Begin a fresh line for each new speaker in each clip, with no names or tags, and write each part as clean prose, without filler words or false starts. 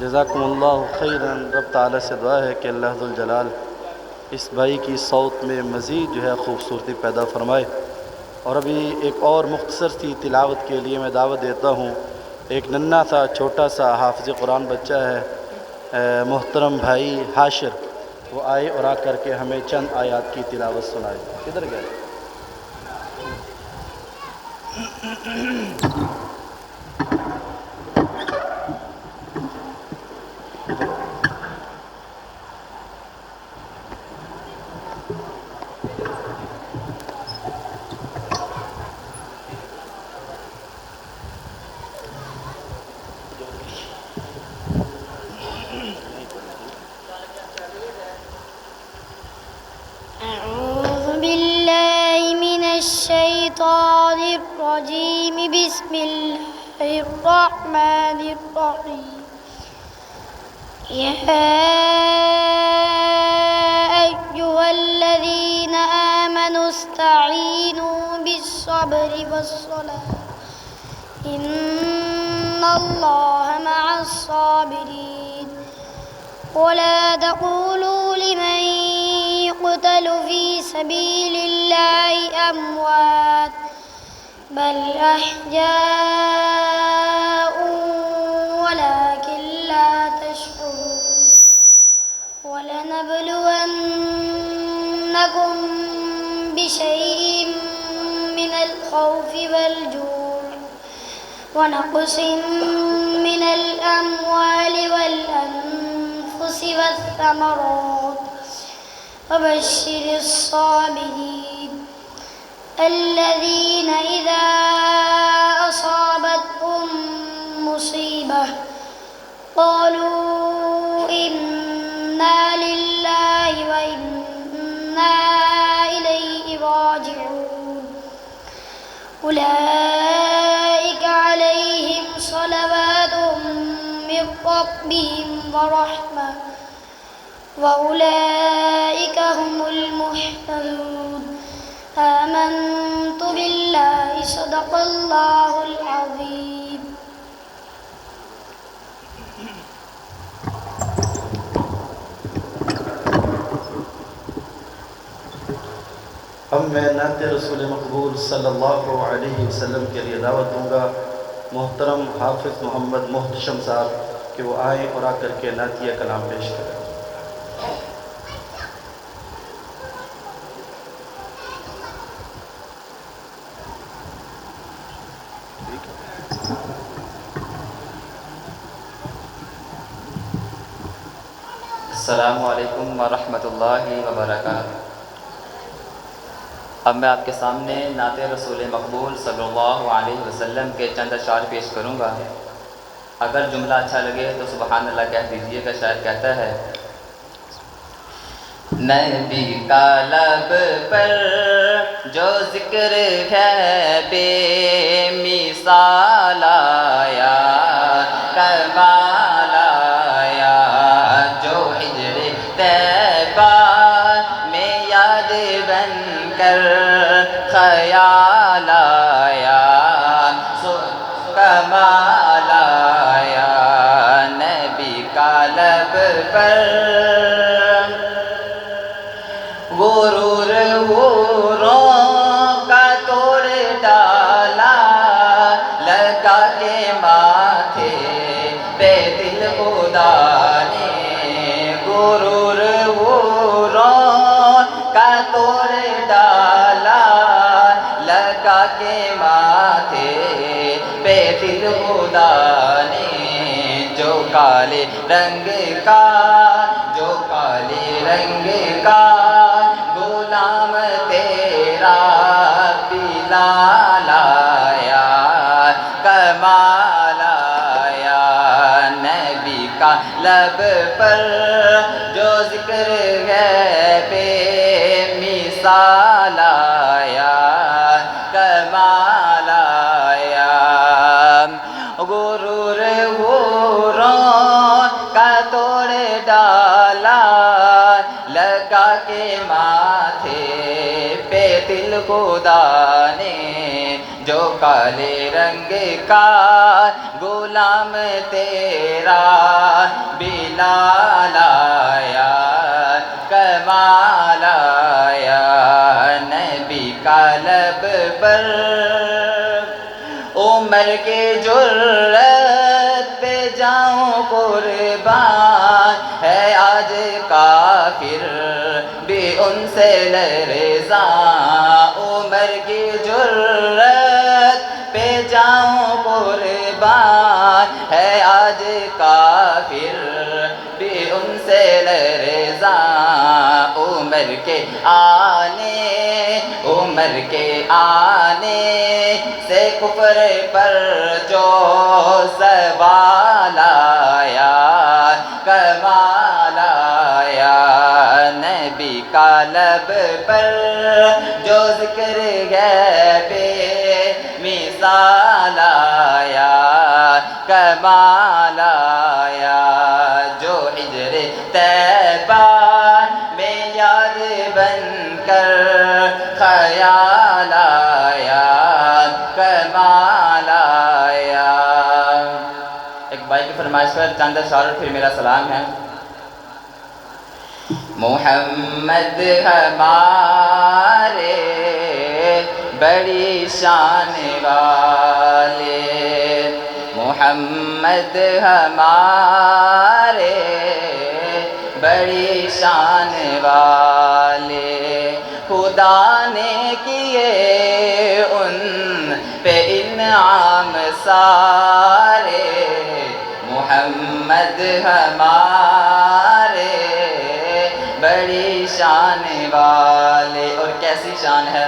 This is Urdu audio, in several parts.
جزاکم اللہ خیراً۔ رب تعالیٰ سے دعا ہے کہ اللہ ذوالجلال اس بھائی کی صوت میں مزید جو ہے خوبصورتی پیدا فرمائے۔ اور ابھی ایک اور مختصر سی تلاوت کے لیے میں دعوت دیتا ہوں، ایک ننھا سا چھوٹا سا حافظ قرآن بچہ ہے، محترم بھائی حاشر، وہ آئے اور آ کر کے ہمیں چند آیات کی تلاوت سنائے۔ کدھر گئے؟
أعوذ بالله من الشيطان الرجيم. بسم الله الرحمن الرحيم. يا أيها الذين آمنوا استعينوا بالصبر والصلاة إن الله مع الصابرين. ولا تقولوا لمن يقتل في سبيل الله أموات بل أحياء ولكن لا تشعرون. ولنبلونكم بشيء من الخوف والجوع ونقص من الأموال والأنفس والثمرات وبشر الصابرين الذين إذا أصابتهم مصيبة قالوا إنا لله وإنا إليه راجعون. أولئك عليهم صلوات من ربهم ورحمة وأولئك هم المهتدون. آمنت بالله صدق الله العظيم.
اب میں نعت رسول مقبول صلی اللہ علیہ وسلم کے لیے دعوت دوں گا محترم حافظ محمد محتشم صاحب کہ وہ آئیں اور آ کر کے نعتیہ کلام پیش کریں۔
السلام علیکم ورحمۃ اللہ وبرکاتہ۔ اب میں آپ کے سامنے نعت رسول مقبول صلی اللہ علیہ وسلم کے چند اشعار پیش کروں گا۔ اگر جملہ اچھا لگے تو سبحان اللہ کہہ دیجئے گا۔ شاعر کہتا ہے، نبی کا لب پر جو ذکر ہے بے مثال آیا، کمال آیا، جو ہجر طیبہ میں یاد بن کر خیال آیا، کمال آیا، نبی کا لب پر غرور غوروں کا توڑ ڈالا، لگا کے ماتھے پہ دل خدا نے، غرور غوروں کا توڑ ڈالا، لگا کے ماتھے پہ دل خدا نے، جو کالے رنگ کا، جو کالے رنگ کا غلام تیرا بلال آیا، کمال آیا، نبی کا لب پر جو ذکر ہے بے مثال آیا، کمال آیا، غرور غوروں کا توڑ ڈالا، لگا کے ماتھے پہ دل خدا نے، جو کالے رنگ کا غلام تیرا بلال آیا کمال آیا نبی کا لب پر عمر کے جرت پہ جاؤں قربان ہے آج کافر بھی ان سے لرزاں عمر کی جرت پہ جاؤں قربان ہے آج کافر بھی ان سے لرزاں عمر کے آنے سے کفر پر جو سوال آیا کمال آیا نبی کا لب پر جو ذکر ہے بے مثال آیا کمال آیا جو ہجر طیبہ میں یاد بن کر خیال آیا کمال آیا۔ ایک بھائی کی فرمائش پر چند اشعار پھر میرا سلام ہے۔ محمد ہمارے بڑی شان والے محمد ہمارے بڑی شان والے خدا نے کیے ان پہ انعام سارے محمد ہمارے بڑی شان والے۔ اور کیسی شان ہے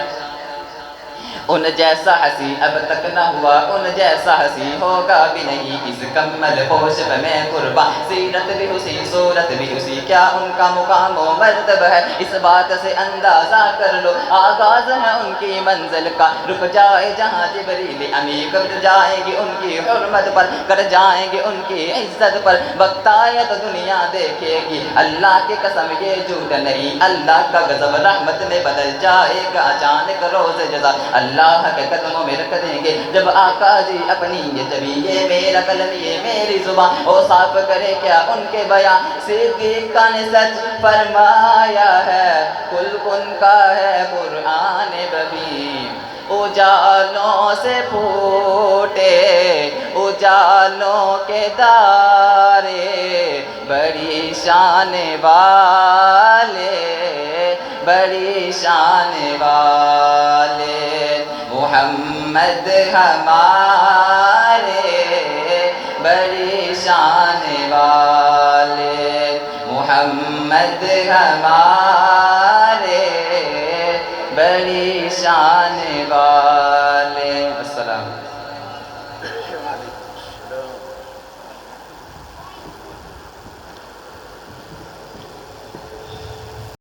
ان جیسا حسین اب تک نہ ہوا ان جیسا حسین ہوگا بھی نہیں اس کمل پوش میں قربان سیرت بھی اسی صورت بھی اسی کیا ان کا مقام و مرتبہ ہے اس بات سے اندازہ کر لو آغاز ہے ان کی منزل کا رک جائے جہاں جبریل امی قبر جائے گی ان کی حرمت پر کر جائیں گے ان کی عزت پر وقت آئے تو دنیا دیکھے گی اللہ کی قسم یہ جھوٹ نہیں اللہ کا غضب رحمت میں بدل جائے گا اچانک روز جزا اللہ کے قدموں میں رکھ دیں گے جب آقا جی اپنی یہ جبی یہ میرا قلم یہ میری زبان او صاف کرے کیا ان کے بیان صدیق کا نے سچ فرمایا ہے کل کن کا ہے قرآن ببین اجالوں سے پھوٹے اجالوں کے دارے بڑی شان والے بڑی شان والے محمد ہمارے بڑی شان والے محمد ہمارے بڑی شان والے۔ السلام